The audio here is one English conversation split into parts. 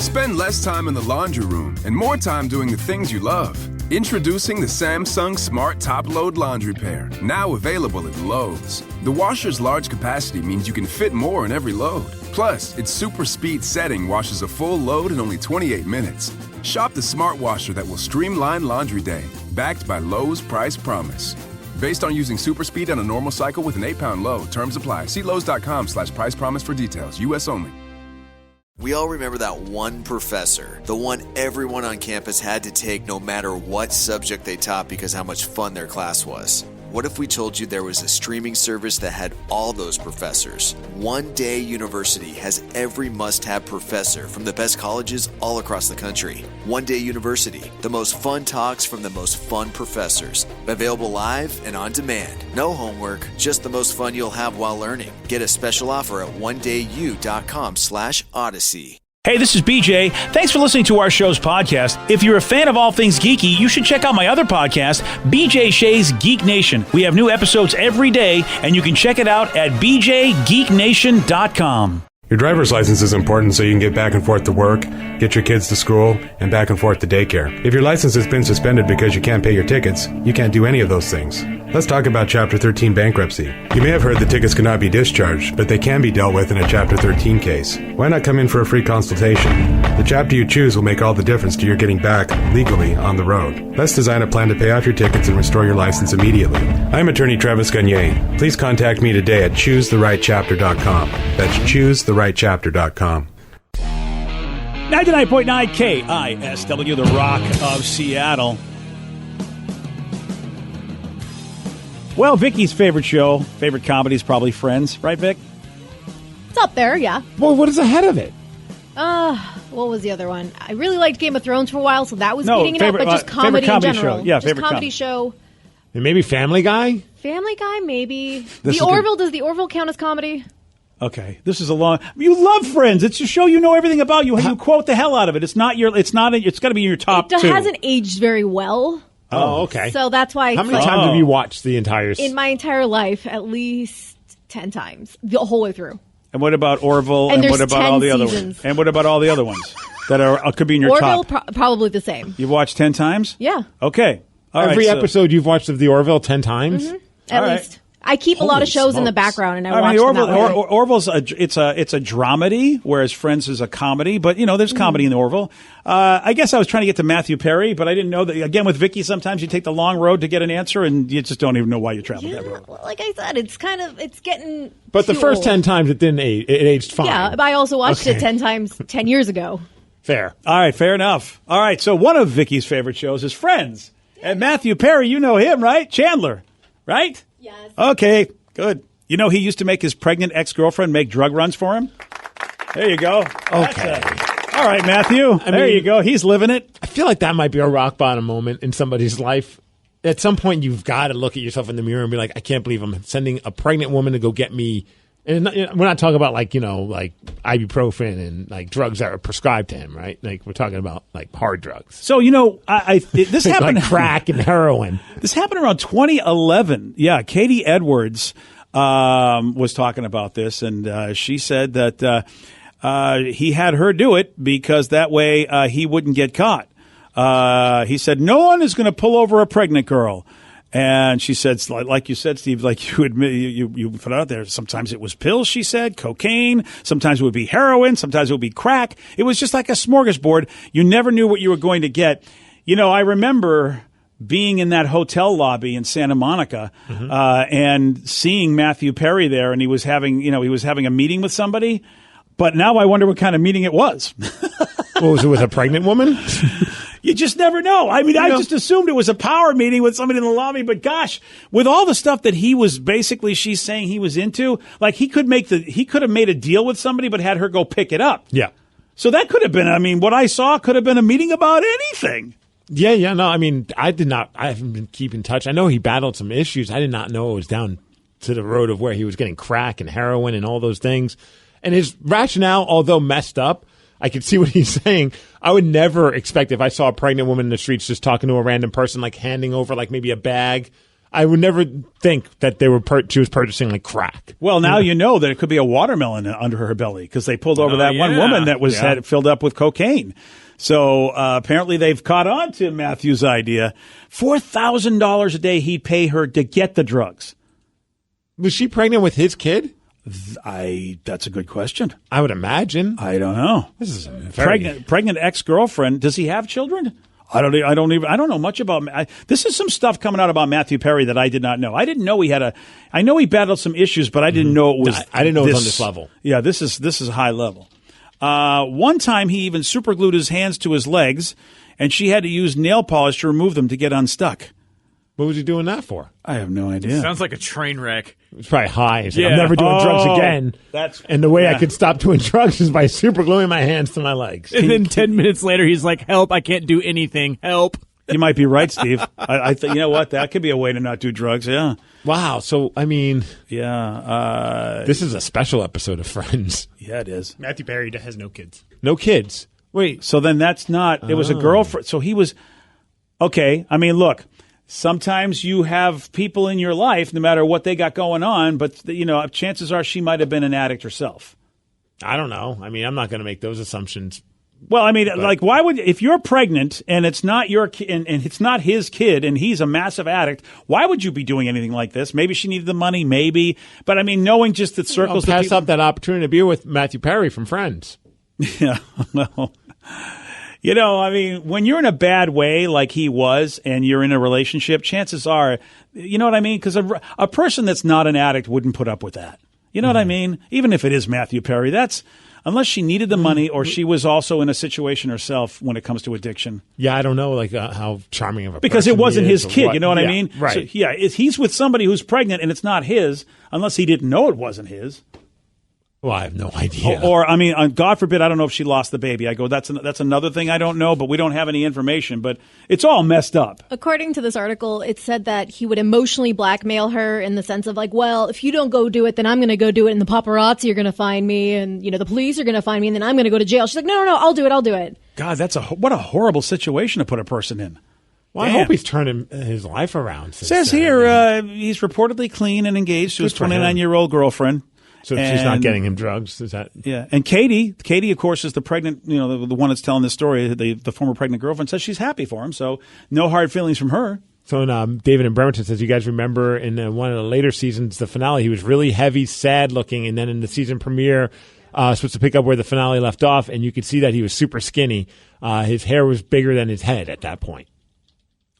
Spend less time in the laundry room and more time doing the things you love. Introducing the Samsung Smart Top Load Laundry Pair, now available at Lowe's. The washer's large capacity means you can fit more in every load. Plus, its super speed setting washes a full load in only 28 minutes. Shop the smart washer that will streamline laundry day, backed by Lowe's Price Promise. Based on using super speed on a normal cycle with an 8-pound load. Terms apply. See Lowe's.com/price promise for details. U.S. only. We all remember that one professor, the one everyone on campus had to take no matter what subject they taught because how much fun their class was. What if we told you there was a streaming service that had all those professors? One Day University has every must-have professor from the best colleges all across the country. One Day University, the most fun talks from the most fun professors. Available live and on demand. No homework, just the most fun you'll have while learning. Get a special offer at ondayu.com/Odyssey. Hey, this is BJ. Thanks for listening to our show's podcast. If you're a fan of all things geeky, you should check out my other podcast, BJ Shea's Geek Nation. We have new episodes every day, and you can check it out at bjgeeknation.com. Your driver's license is important so you can get back and forth to work, get your kids to school, and back and forth to daycare. If your license has been suspended because you can't pay your tickets, you can't do any of those things. Let's talk about Chapter 13 bankruptcy. You may have heard the tickets cannot be discharged, but they can be dealt with in a Chapter 13 case. Why not come in for a free consultation? The chapter you choose will make all the difference to your getting back legally on the road. Let's design a plan to pay off your tickets and restore your license immediately. I'm attorney Travis Gagne. Please contact me today at choosetherightchapter.com. That's choosetherightchapter.com. 99.9 KISW, the Rock of Seattle. Well, Vicky's favorite show, favorite comedy is probably Friends, right, Vic? It's up there, yeah. Well, what is ahead of it? What was the other one? I really liked Game of Thrones for a while, so that was beating it up, but just comedy in general. Show. Yeah, just favorite comedy show. And maybe Family Guy? Family Guy, maybe. Does the Orville count as comedy? Okay, this is a long. You love Friends. It's a show you know everything about. You quote the hell out of it. It's not your. It's not. It's got to be in your top It two. hasn't aged very well. Oh, okay. So that's why. How many times have you watched the entire? In my entire life, at least 10 times, the whole way through. And what about Orville? And what about all the other ones? And what about all the other ones that are could be in your Orville, top? Probably the same. You've watched 10 times? Yeah. Okay. Every episode you've watched of the Orville 10 times? Mm-hmm. At least. I keep a lot of shows in the background, and I watch them that way. Orville's it's a dramedy, whereas Friends is a comedy. But there's comedy in the Orville. I guess I was trying to get to Matthew Perry, but I didn't know that. Again, with Vicky, sometimes you take the long road to get an answer, and you just don't even know why you traveled that road. Well, like I said, it's getting. But the first old. 10 times it didn't age. It aged fine. Yeah, but I also watched it 10 times 10 years ago. Fair. All right, fair enough. All right, so one of Vicky's favorite shows is Friends, and Matthew Perry, you know him, right? Chandler, right? Yes. Okay. Good. He used to make his pregnant ex-girlfriend make drug runs for him? There you go. Okay. All right, Matthew. There you go. He's living it. I feel like that might be a rock bottom moment in somebody's life. At some point, you've got to look at yourself in the mirror and be like, I can't believe I'm sending a pregnant woman to go get me. And we're not talking about like ibuprofen and like drugs that are prescribed to him, right? Like we're talking about like hard drugs. So, this happened. Like crack and heroin. This happened around 2011. Yeah, Katie Edwards was talking about this, and she said that he had her do it because that way he wouldn't get caught. He said, no one is going to pull over a pregnant girl. And she said, like you said, Steve, like you admit, you put out there, sometimes it was pills, she said, cocaine, sometimes it would be heroin, sometimes it would be crack. It was just like a smorgasbord. You never knew what you were going to get. I remember being in that hotel lobby in Santa Monica and seeing Matthew Perry there, and he was having a meeting with somebody. But now I wonder what kind of meeting it was. What was it, with a pregnant woman? You just never know. I mean, I just assumed it was a power meeting with somebody in the lobby. But gosh, with all the stuff that he was basically, she's saying he was into, like he could have made a deal with somebody, but had her go pick it up. Yeah. So that could have been, what I saw could have been a meeting about anything. Yeah. No, I haven't been keeping in touch. I know he battled some issues. I did not know it was down to the road of where he was getting crack and heroin and all those things. And his rationale, although messed up, I could see what he's saying. I would never expect if I saw a pregnant woman in the streets just talking to a random person, like handing over like maybe a bag. I would never think that she was purchasing like crack. Well, now you know that it could be a watermelon under her belly because they pulled over that one woman that was had it filled up with cocaine. So apparently they've caught on to Matthew's idea. $4,000 a day he'd pay her to get the drugs. Was she pregnant with his kid? That's a good question. I would imagine. I don't know. This is pregnant ex-girlfriend. Does he have children? I don't know much about. This is some stuff coming out about Matthew Perry that I did not know. I didn't know he had I know he battled some issues, but I didn't know it was. I didn't know it was on this level. Yeah, this is high level. One time he even superglued his hands to his legs, and she had to use nail polish to remove them to get unstuck. What was he doing that for? I have no idea. Sounds like a train wreck. It's probably high. He's like, I'm never doing drugs again. And the way I could stop doing drugs is by supergluing my hands to my legs. And then 10 minutes later, he's like, help, I can't do anything. Help. You might be right, Steve. I think, you know what? That could be a way to not do drugs, yeah. Wow. So, I mean. Yeah. This is a special episode of Friends. Yeah, it is. Matthew Perry has no kids. No kids. Wait. So then that's not. It was a girlfriend. So he was. Okay. I mean, look. Sometimes you have people in your life, no matter what they got going on, but, chances are she might have been an addict herself. I don't know. I mean, I'm not going to make those assumptions. Well, I mean, why would, if you're pregnant and it's not your and it's not his kid and he's a massive addict, why would you be doing anything like this? Maybe she needed the money, maybe. But I mean, knowing just that circles. Pass up that opportunity to be with Matthew Perry from Friends. Yeah, well. I mean, when you're in a bad way like he was and you're in a relationship, chances are, you know what I mean? Because a person that's not an addict wouldn't put up with that. You know what I mean? Even if it is Matthew Perry, unless she needed the money or she was also in a situation herself when it comes to addiction. Yeah, I don't know how charming of a because person it wasn't his kid, what. You know what I mean? Right. So, he's with somebody who's pregnant and it's not his, unless he didn't know it wasn't his. Well, I have no idea. Or I mean, God forbid, I don't know if she lost the baby. I go, that's another thing I don't know, but we don't have any information. But it's all messed up. According to this article, it said that he would emotionally blackmail her in the sense of like, well, if you don't go do it, then I'm going to go do it, and the paparazzi are going to find me, and the police are going to find me, and then I'm going to go to jail. She's like, no, I'll do it. God, what a horrible situation to put a person in. Well, Damn. I hope he's turning his life around. Says here, he's reportedly clean and engaged to his 29-year-old girlfriend. So she's not getting him drugs, is that? Yeah. And Katie, of course, is the pregnant, the one that's telling this story, the former pregnant girlfriend, says she's happy for him. So no hard feelings from her. So David in Bremerton says, you guys remember in one of the later seasons, the finale, he was really heavy, sad looking. And then in the season premiere, supposed to pick up where the finale left off. And you could see that he was super skinny. His hair was bigger than his head at that point.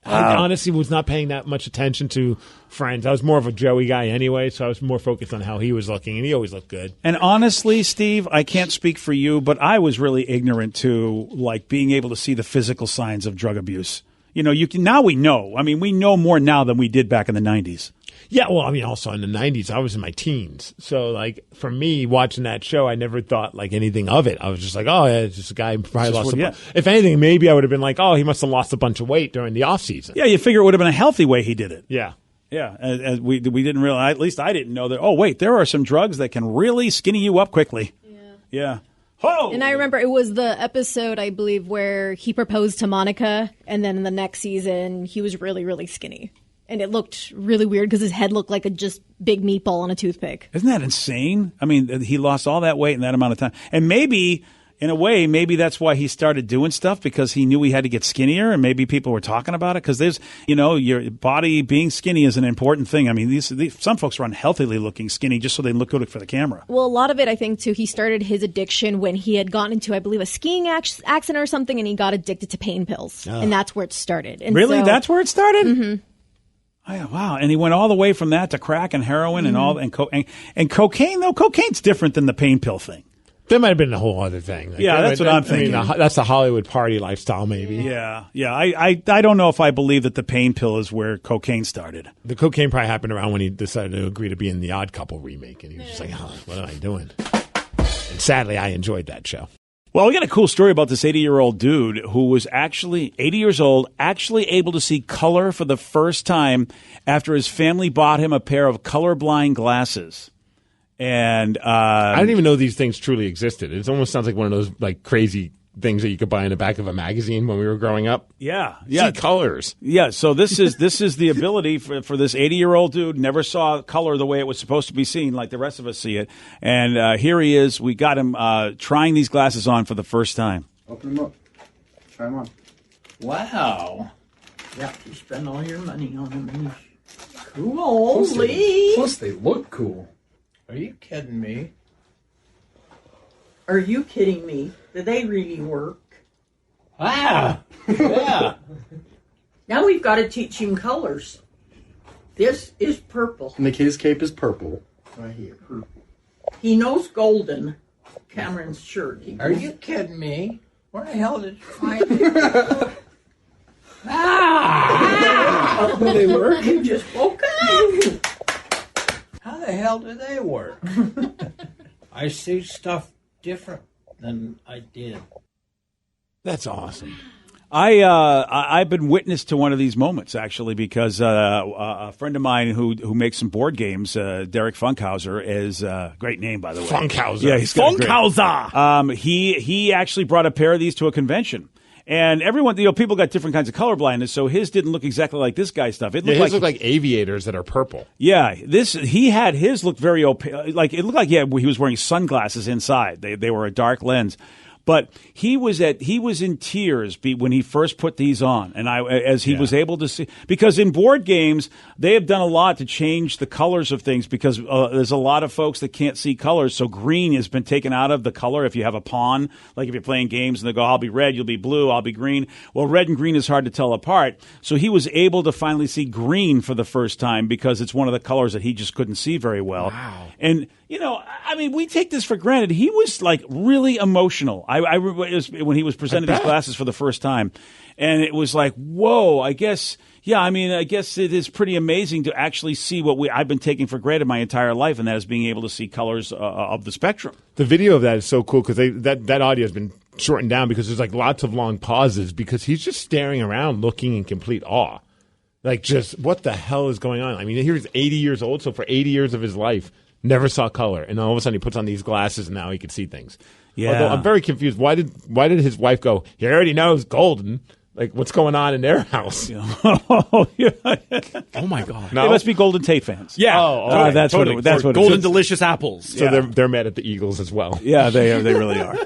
I honestly was not paying that much attention to Friends. I was more of a Joey guy anyway, so I was more focused on how he was looking, and he always looked good. And honestly, Steve, I can't speak for you, but I was really ignorant to being able to see the physical signs of drug abuse. Now we know. I mean, we know more now than we did back in the 90s. Yeah, well, I mean, also in the 90s, I was in my teens. So, for me, watching that show, I never thought, anything of it. I was just like, oh, yeah, it's just a guy who probably lost If anything, maybe I would have been like, oh, he must have lost a bunch of weight during the off-season. Yeah, you figure it would have been a healthy way he did it. Yeah. Yeah, and we didn't realize, at least I didn't know that, oh, wait, there are some drugs that can really skinny you up quickly. Yeah. Oh! And I remember it was the episode, I believe, where he proposed to Monica, and then in the next season, he was really, really skinny. And it looked really weird because his head looked like a just big meatball on a toothpick. Isn't that insane? I mean, he lost all that weight in that amount of time. And maybe, in a way, that's why he started doing stuff, because he knew he had to get skinnier, and maybe people were talking about it. Because there's, your body being skinny is an important thing. I mean, some folks are unhealthily looking skinny just so they look good for the camera. Well, a lot of it, I think, too, he started his addiction when he had gotten into, I believe, a skiing accident or something, and he got addicted to pain pills. And that's where it started. And really? That's where it started? Mm-hmm. Oh, yeah, wow. And he went all the way from that to crack and heroin and all, and cocaine, though. Cocaine's different than the pain pill thing. That might have been a whole other thing. That's what I'm thinking. I mean, that's the Hollywood party lifestyle, maybe. Yeah. I don't know if I believe that the pain pill is where cocaine started. The cocaine probably happened around when he decided to agree to be in the Odd Couple remake, and he was just like, oh, what am I doing? And sadly, I enjoyed that show. Well, we got a cool story about this 80-year-old dude who was actually 80 years old, actually able to see color for the first time after his family bought him a pair of colorblind glasses. And I didn't even know these things truly existed. It almost sounds like one of those crazy things that you could buy in the back of a magazine when we were growing up. Yeah. See colors. Yeah, so this is the ability for this 80-year-old dude, never saw color the way it was supposed to be seen, like the rest of us see it. And here he is. We got him trying these glasses on for the first time. Open them up. Try them on. Wow. Yeah, you spend all your money on them. Cool. Plus they look cool. Are you kidding me? Are you kidding me? Do they really work? Ah! Yeah. Now we've got to teach him colors. This is purple. And the kid's cape is purple. Right here. Purple. He knows golden. Cameron's shirt. Are you kidding me? Where the hell did you find it? How do they work? You just woke up. How the hell do they work? I see stuff different than I did. That's awesome. I've been witness to one of these moments actually because a friend of mine who makes some board games, Derek Funkhauser, is great name by the way. Funkhauser. Yeah, he's got a great- Funkhauser. He actually brought a pair of these to a convention. And everyone, people got different kinds of color blindness, so his didn't look exactly like this guy's stuff. It His looked like aviators that are purple. Yeah, he had his look very opaque. Like it looked like he was wearing sunglasses inside. They were a dark lens. But he was in tears when he first put these on, and he was able to see, because in board games they have done a lot to change the colors of things because there's a lot of folks that can't see colors, so green has been taken out of the color. If you have a pawn, like if you're playing games and they go, I'll be red, you'll be blue, I'll be green. Well, red and green is hard to tell apart, so he was able to finally see green for the first time because it's one of the colors that he just couldn't see very well. Wow. And we take this for granted. He was like really emotional. I remember when he was presenting his glasses for the first time, and it was like, whoa, I guess it is pretty amazing to actually see what I've been taking for granted my entire life, and that is being able to see colors of the spectrum. The video of that is so cool because that audio has been shortened down because there's like lots of long pauses because he's just staring around looking in complete awe. Like, just what the hell is going on? I mean, he's 80 years old, so for 80 years of his life, never saw color, and all of a sudden he puts on these glasses and now he can see things. Yeah. Although I'm very confused. Why did his wife go, he already knows golden? Like, what's going on in their house? Oh, yeah. Oh my God. They must be Golden Tate fans. Yeah. That's totally. what it Golden is. delicious apples. So they're mad at the Eagles as well. Yeah, they really are.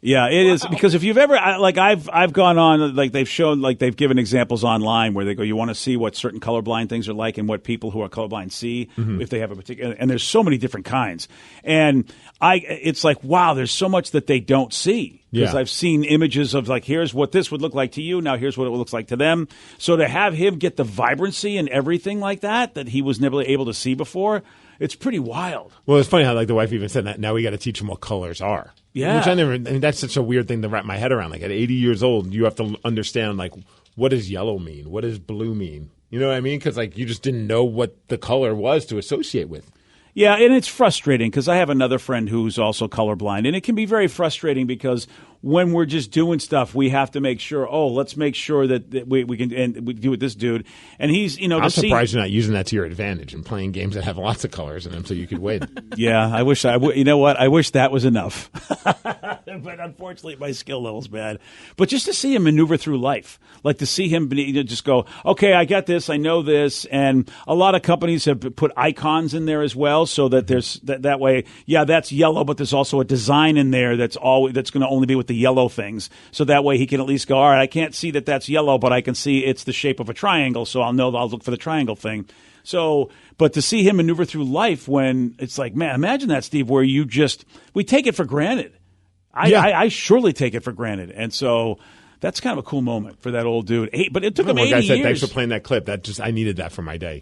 Yeah, it is, because if you've ever I've gone on, like they've shown, like they've given examples online where they go, you want to see what certain colorblind things are like and what people who are colorblind see if they have a particular, and there's so many different kinds, and it's like, wow, there's so much that they don't see, because I've seen images of like, here's what this would look like to you, now here's what it looks like to them. So to have him get the vibrancy and everything like that he was never able to see before, it's pretty wild. Well, it's funny how like the wife even said that now we got to teach them what colors are. Yeah. Which that's such a weird thing to wrap my head around. Like at 80 years old, you have to understand like, what does yellow mean? What does blue mean? You know what I mean? Because like you just didn't know what the color was to associate with. Yeah, and it's frustrating because I have another friend who's also colorblind, and it can be very frustrating because when we're just doing stuff, we have to make sure, let's make sure that we can, and we do with this dude. And he's, I'm surprised you're not using that to your advantage and playing games that have lots of colors in them so you could win. Yeah, I wish you know what? I wish that was enough. But unfortunately, my skill level's bad. But just to see him maneuver through life, like to see him just go, okay, I got this, I know this. And a lot of companies have put icons in there as well, so that there's that way, that's yellow, but there's also a design in there that's going to only be with the yellow things. So that way he can at least go, all right, I can't see that that's yellow, but I can see it's the shape of a triangle, so I'll know that I'll look for the triangle thing. So, but to see him maneuver through life when it's like, man, imagine that, Steve, where we take it for granted. I surely take it for granted. And so that's kind of a cool moment for that old dude. But it took him 80 years. Thanks for playing that clip. I needed that for my day.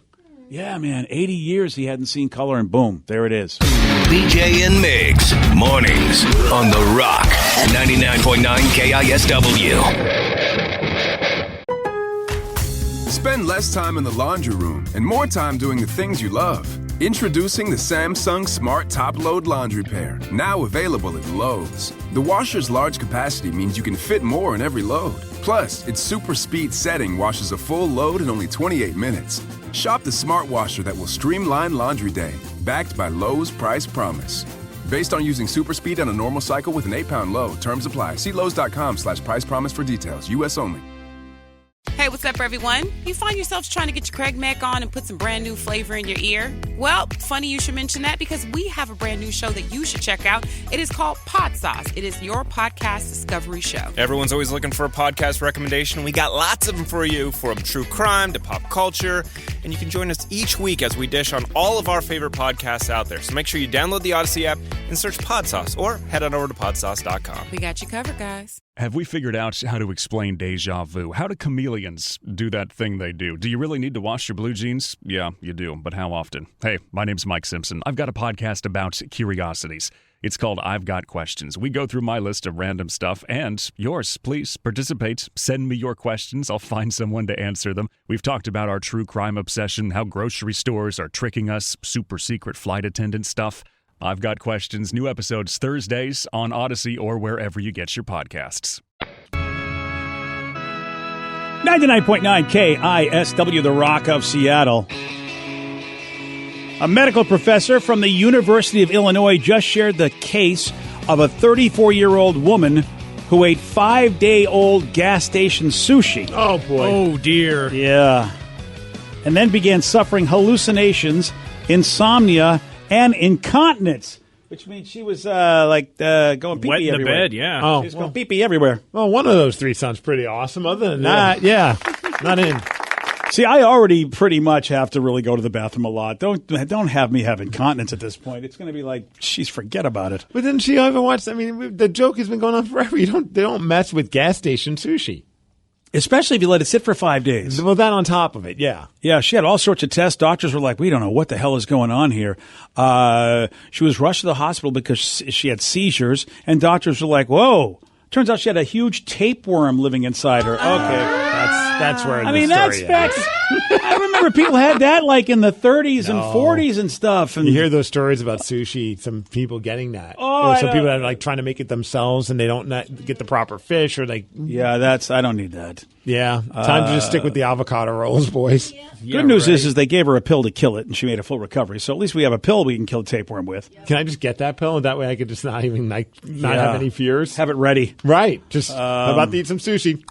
Yeah, man, 80 years he hadn't seen color, and boom, there it is. BJ and Migs, mornings on The Rock, 99.9 KISW. Spend less time in the laundry room and more time doing the things you love. Introducing the Samsung Smart Top Load Laundry Pair, now available at Lowe's. The washer's large capacity means you can fit more in every load. Plus, its super speed setting washes a full load in only 28 minutes. Shop the smart washer that will streamline laundry day, backed by Lowe's Price Promise. Based on using super speed on a normal cycle with an 8-pound load. Terms apply. See Lowe's.com/price promise for details. U.S. only. Hey, what's up, everyone? You find yourselves trying to get your Craig Mack on and put some brand new flavor in your ear? Well, funny you should mention that because we have a brand new show that you should check out. It is called Pod Sauce. It is your podcast discovery show. Everyone's always looking for a podcast recommendation. We got lots of them for you, from true crime to pop culture. And you can join us each week as we dish on all of our favorite podcasts out there. So make sure you download the Odyssey app and search Pod Sauce, or head on over to podsauce.com. We got you covered, guys. Have we figured out how to explain deja vu? How do chameleons do that thing they do? Do you really need to wash your blue jeans? Yeah, you do, but how often? Hey, my name's Mike Simpson. I've got a podcast about curiosities. It's called I've Got Questions. We go through my list of random stuff and yours. Please participate. Send me your questions. I'll find someone to answer them. We've talked about our true crime obsession, how grocery stores are tricking us, super secret flight attendant stuff. I've Got Questions. New episodes Thursdays on Odyssey or wherever you get your podcasts. 99.9 KISW, the Rock of Seattle. A medical professor from the University of Illinois just shared the case of a 34-year-old woman who ate 5-day-old gas station sushi. Oh, boy. Oh, dear. Yeah. And then began suffering hallucinations, insomnia, and incontinence, which means she was going pee-pee Wet in the everywhere. bed, yeah. Oh, She was going pee-pee everywhere. Well, one of those three sounds pretty awesome. Other than that, yeah, not in. See, I already pretty much have to really go to the bathroom a lot. Don't have me have incontinence at this point. It's going to be like, geez, forget about it. But didn't she ever watch? I mean, the joke has been going on forever. They don't mess with gas station sushi. Especially if you let it sit for 5 days. Well, that on top of it, yeah. Yeah, she had all sorts of tests. Doctors were like, we don't know what the hell is going on here. She was rushed to the hospital because she had seizures, and doctors were like, whoa. Turns out she had a huge tapeworm living inside her. Okay. That's where I mean, that's I remember people had that like in the 30s and 40s and stuff. And you hear those stories about sushi, some people getting that. Oh, or some people that are like trying to make it themselves and they don't get the proper fish or like. Yeah, I don't need that. Yeah. Time to just stick with the avocado rolls, boys. Good news is they gave her a pill to kill it and she made a full recovery. So at least we have a pill we can kill the tapeworm with. Can I just get that pill? That way I could just not have any fears. Have it ready. Right. Just about to eat some sushi.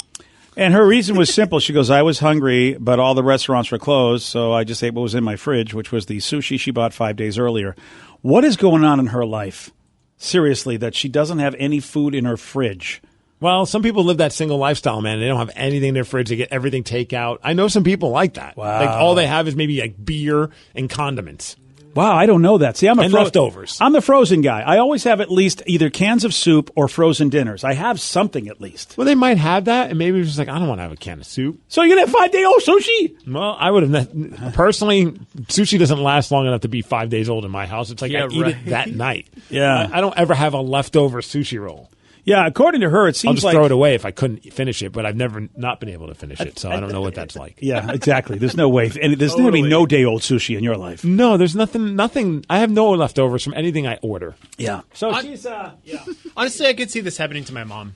And her reason was simple. She goes, I was hungry, but all the restaurants were closed, so I just ate what was in my fridge, which was the sushi she bought 5 days earlier. What is going on in her life? Seriously, that she doesn't have any food in her fridge. Well, some people live that single lifestyle, man. They don't have anything in their fridge. They get everything takeout. I know some people like that. Wow. Like all they have is maybe like beer and condiments. Wow, I don't know that. See, I'm leftovers. I'm the frozen guy. I always have at least either cans of soup or frozen dinners. I have something at least. Well, they might have that, and maybe it's just like, I don't want to have a can of soup. So you're going to have 5-day-old sushi? Well, I would have. Personally, sushi doesn't last long enough to be 5 days old in my house. It's like I eat it that night. Yeah. I don't ever have a leftover sushi roll. Yeah, according to her, it seems I'll just like... throw it away if I couldn't finish it, but I've never not been able to finish it, so I don't know what that's like. Yeah, exactly. There's no way. And there's going to be no day-old sushi in your life. No, there's nothing. I have no leftovers from anything I order. Yeah. So she's... Yeah. Honestly, I could see this happening to my mom.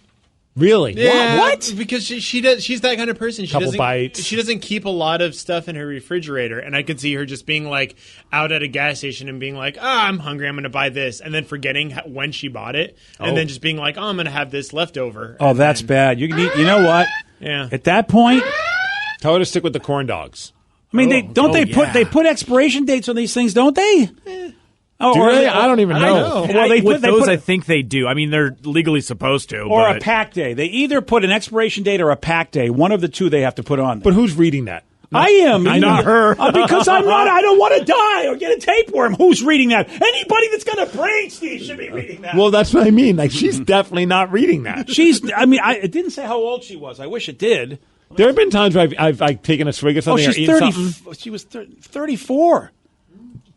Really? Yeah, what? Because she does. She's that kind of person. Couple bites. She doesn't keep a lot of stuff in her refrigerator, and I could see her just being like out at a gas station and being like, I'm hungry. I'm going to buy this," and then forgetting when she bought it, and then just being like, I'm going to have this leftover. Oh, that's bad. You know what? Yeah. At that point, tell her to stick with the corn dogs. I mean, they put expiration dates on these things, don't they? Oh, do they? I don't even know. Well, I think they do. I mean, they're legally supposed to. Or a pack day. They either put an expiration date or a pack day. One of the two they have to put on. But who's reading that? I am. Not her. Because I'm not. I don't want to die or get a tapeworm. Who's reading that? Anybody that's got a brain, Steve, should be reading that. Well, that's what I mean. Like, she's definitely not reading that. It didn't say how old she was. I wish it did. There have been times where I've taken a swig of something or eaten something. She was 34.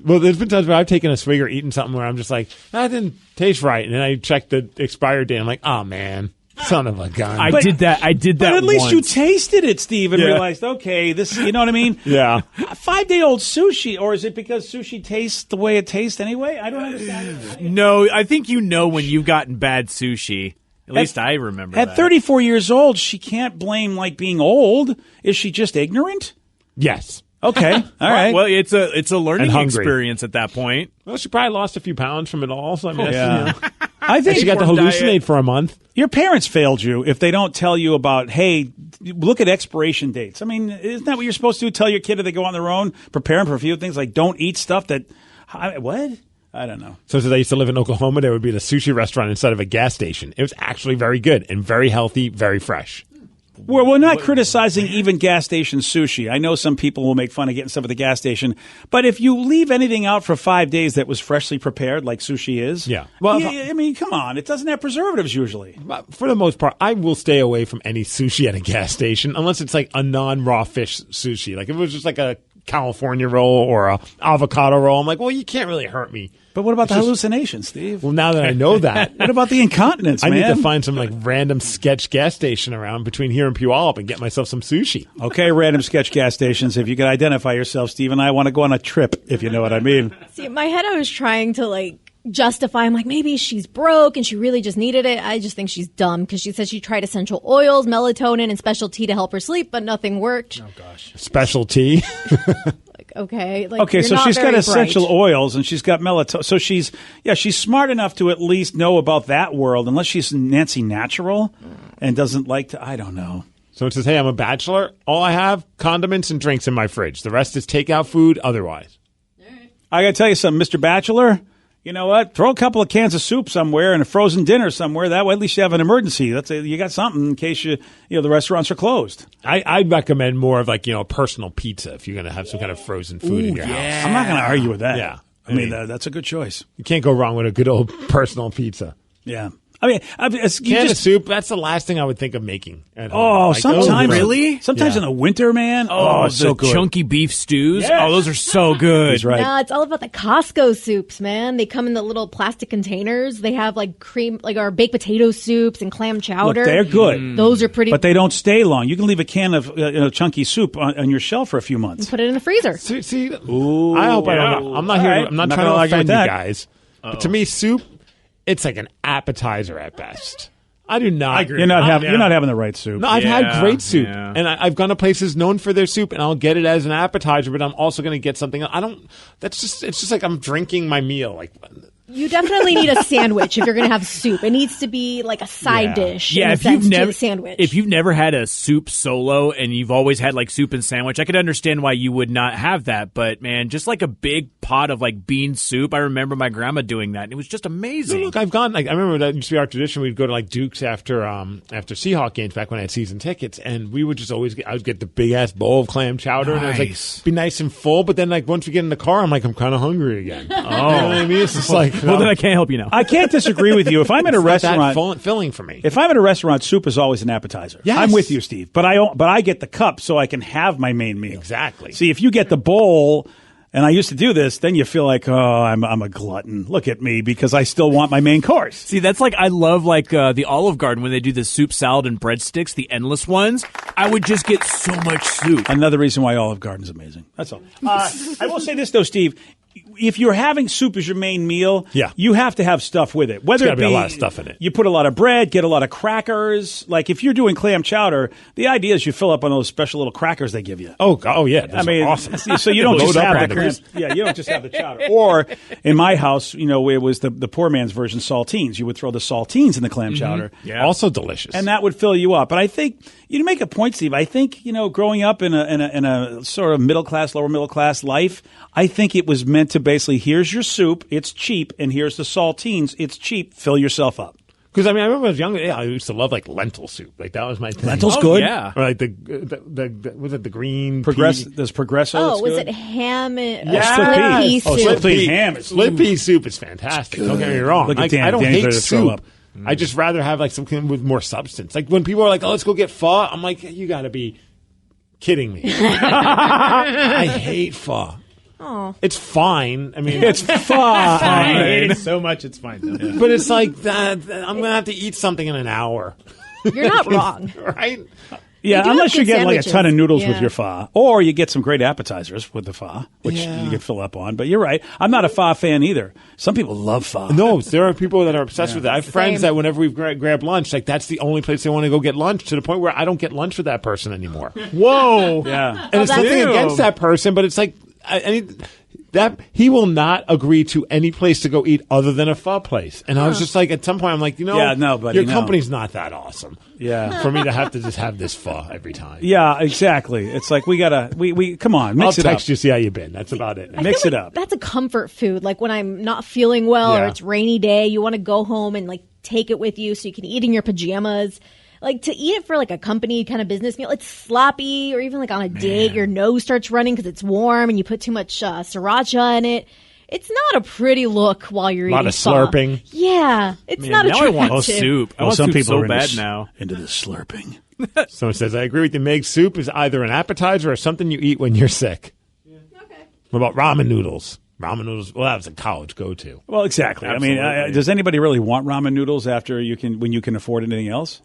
Well, there's been times where I've taken a swig or eaten something where I'm just like, that didn't taste right. And then I check the expired date. I'm like, oh, man, son of a gun. I did that But at least once. you tasted it, Steve, and realized, okay, this, you know what I mean? Yeah. 5-day-old sushi, or is it because sushi tastes the way it tastes anyway? I don't understand. No, I think you know when you've gotten bad sushi. At least I remember that. At 34 years old, she can't blame, being old. Is she just ignorant? Yes. Okay, all right. Well, it's a learning And hungry. experience at that point. Well, she probably lost a few pounds from it all. So I mean, Yeah. I think she got to hallucinate for a month. Your parents failed you if they don't tell you about, hey, look at expiration dates. I mean, isn't that what you're supposed to do? Tell your kid if they go on their own, prepare them for a few things like don't eat stuff that, what? I don't know. So since I used to live in Oklahoma, there would be a sushi restaurant instead of a gas station. It was actually very good and very healthy, very fresh. We're not criticizing even gas station sushi. I know some people will make fun of getting stuff at the gas station, but if you leave anything out for 5 days that was freshly prepared, like sushi is, Well, I mean, come on, it doesn't have preservatives usually. For the most part, I will stay away from any sushi at a gas station unless it's like a non-raw fish sushi. Like if it was just like a California roll or a avocado roll, I'm like, well, you can't really hurt me. But what about the hallucinations, Steve? Well, now that I know that, what about the incontinence, I man? need to find some like random sketch gas station around between here and Puyallup and get myself some sushi. Okay, random sketch gas stations. If you can identify yourself, Steve and I want to go on a trip, if you know what I mean. See, in my head, I was trying to justify. I'm like, maybe she's broke and she really just needed it. I just think she's dumb because she said she tried essential oils, melatonin, and special tea to help her sleep, but nothing worked. Oh gosh, special tea. Okay. Okay, so she's got essential oils and she's got melatonin. So she's smart enough to at least know about that world, unless she's Nancy Natural and doesn't like to. I don't know. So it says, hey, I'm a bachelor. All I have, condiments and drinks in my fridge. The rest is takeout food otherwise. I got to tell you something, Mr. Bachelor. You know what? Throw a couple of cans of soup somewhere and a frozen dinner somewhere. That way, at least you have an emergency. You got something in case the restaurants are closed. I'd recommend more of a personal pizza if you're going to have some kind of frozen food in your house. I'm not going to argue with that. Yeah. I mean, that's a good choice. You can't go wrong with a good old personal pizza. Yeah. I mean, can of soup, that's the last thing I would think of making at home. Oh, sometimes. Really? Sometimes in the winter, man. Oh, it's so the good. chunky beef stews. Yes. Oh, those are so good. He's right. No, it's all about the Costco soups, man. They come in the little plastic containers. They have cream, our baked potato soups and clam chowder. Look, they're good. Those are pretty. But they don't stay long. You can leave a can of chunky soup on your shelf for a few months. And put it in the freezer. See, Ooh, I hope I don't. I'm not here. Right. I'm not Not trying gonna to argue offend with you that. guys. But to me, soup, it's like an appetizer at best. I do not. I agree. You're not having the right soup. No, I've had great soup, yeah. and I've gone to places known for their soup, and I'll get it as an appetizer. But I'm also going to get something. It's just like I'm drinking my meal. Like You definitely need a sandwich if you're going to have soup. It needs to be like a side dish. Yeah, in a if sense, you've to never the sandwich. if you've never had a soup solo and you've always had soup and sandwich, I could understand why you would not have that. But man, just a big pot of bean soup. I remember my grandma doing that, and it was just amazing. Look, I've gone. I remember that used to be our tradition. We'd go to Duke's after Seahawk games back when I had season tickets, and we would just always I would get the big ass bowl of clam chowder, and I was be nice and full. But then once we get in the car, I'm kind of hungry again. Oh, you know what I mean? It's just well, then I can't help you now. I can't disagree with you. If I'm at a restaurant, filling for me. If I'm at a restaurant, soup is always an appetizer. Yes. I'm with you, Steve. But I get the cup so I can have my main meal. Exactly. See, if you get the bowl, and I used to do this, then you feel like, oh, I'm a glutton. Look at me because I still want my main course. See, that's I love the Olive Garden when they do the soup, salad, and breadsticks, the endless ones. I would just get so much soup. Another reason why Olive Garden's amazing. That's all. I will say this though, Steve. If you're having soup as your main meal, you have to have stuff with it. Whether There's it gotta be be a lot of stuff in it. You put a lot of bread, get a lot of crackers. Like if you're doing clam chowder, the idea is you fill up on those special little crackers they give you. Oh yeah, those are awesome. So you don't just Load up have the crackers. you don't just have the chowder. Or in my house, it was the poor man's version saltines. You would throw the saltines in the clam chowder. Yeah. Also delicious. And that would fill you up. But I think you make a point, Steve. I think growing up in a sort of middle class, lower middle class life, I think it was meant to basically here's your soup, it's cheap, and here's the saltines, it's cheap. Fill yourself up. Because I remember when I was younger, I used to love lentil soup. That was my thing. Lentil's good. Yeah. Or the was it the green There's Progresso. Oh, that's was good. it ham and Yes. split pea soup? Split pea ham is split pea soup is fantastic. Don't get me wrong. Look at Dan. I don't Dan's hate ready to throw soup. up. I just rather have something with more substance. When people are like, "Oh, let's go get pho," I'm like, "You got to be kidding me!" I hate pho. Oh. It's fine. I mean, It's fine. I hate it so much, it's fine. Though. but it's like that. I'm gonna have to eat something in an hour. You're not wrong. Right? Yeah, They do unless have you good get like a ton of sandwiches. noodles with Yeah. your pho, or you get some great appetizers with the pho, which you can fill up on. But you're right. I'm not a pho fan either. Some people love pho. No, there are people that are obsessed with it. I have friends Same. that whenever we grab lunch, like that's the only place they want to go get lunch, to the point where I don't get lunch with that person anymore. Whoa. Yeah. And it's that's nothing ew. against that person, but it's like that he will not agree to any place to go eat other than a pho place. And I was just like, at some point, I'm like, Yeah, no, buddy, your no. company's not that awesome. Yeah. For me to have to just have this pho every time. Yeah, exactly. It's like we come on, I'll mix it up. text you, see how you've been. That's about it. I Mix feel it like up. That's a comfort food. Like when I'm not feeling well or Yeah. it's rainy day, you want to go home and like take it with you so you can eat in your pajamas. Like to eat it for like a company kind of business meal, it's sloppy, or even like on a date, your nose starts running because it's warm and you put too much sriracha in it. It's not a pretty look while you're eating. A lot of pho. slurping. Yeah, it's Man, not now I attractive. want soup. I Well, want some soup people so are bad now. into the slurping. Someone says, I agree with you, Meg. Soup is either an appetizer or something you eat when you're sick. What about ramen noodles? Ramen noodles, well, that was a college go-to. Well, exactly. I mean, Absolutely. does anybody really want ramen noodles when you can afford anything else?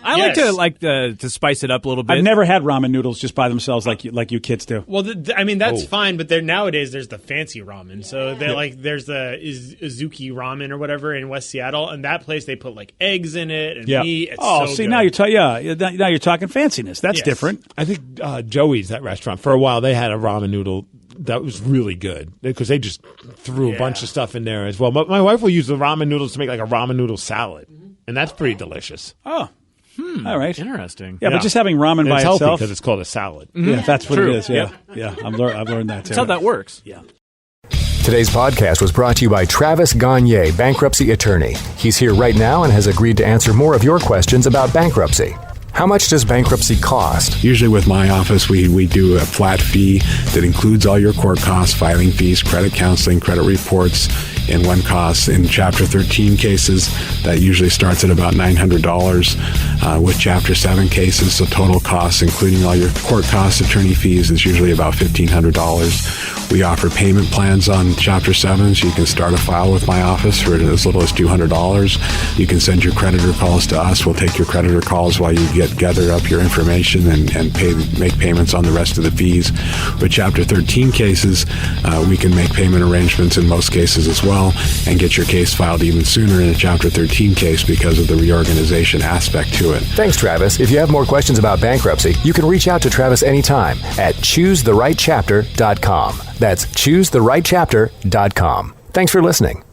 I like to spice it up a little bit. I've never had ramen noodles just by themselves like you kids do. Well, I mean that's Oh. fine, but nowadays there's the fancy ramen. So they're like there's the Izuki ramen or whatever in West Seattle, and that place they put like eggs in it and meat. It's Oh, so see, good. now you're talking fanciness. That's Yes. different. I think Joey's, that restaurant, for a while they had a ramen noodle that was really good because they just threw a bunch of stuff in there as well. But my wife will use the ramen noodles to make like a ramen noodle salad, and that's pretty delicious. Oh, all right. Interesting. Yeah, but just having ramen And by it's healthy itself, because it's called a salad. yeah, that's what True. it is. Yeah, yeah. I've learned that too. That's how that works. Yeah. Today's podcast was brought to you by Travis Gagne, bankruptcy attorney. He's here right now and has agreed to answer more of your questions about bankruptcy. How much does bankruptcy cost? Usually with my office, we do a flat fee that includes all your court costs, filing fees, credit counseling, credit reports, and one cost. In Chapter 13 cases, that usually starts at about $900. With Chapter 7 cases, the total cost, including all your court costs, attorney fees, is usually about $1,500. We offer payment plans on Chapter 7, so you can start a file with my office for as little as $200. You can send your creditor calls to us. We'll take your creditor calls while you gather up your information and make payments on the rest of the fees. With Chapter 13 cases, we can make payment arrangements in most cases as well and get your case filed even sooner in a Chapter 13 case because of the reorganization aspect to it. Thanks, Travis. If you have more questions about bankruptcy, you can reach out to Travis anytime at choosetherightchapter.com. That's choosetherightchapter.com. Thanks for listening.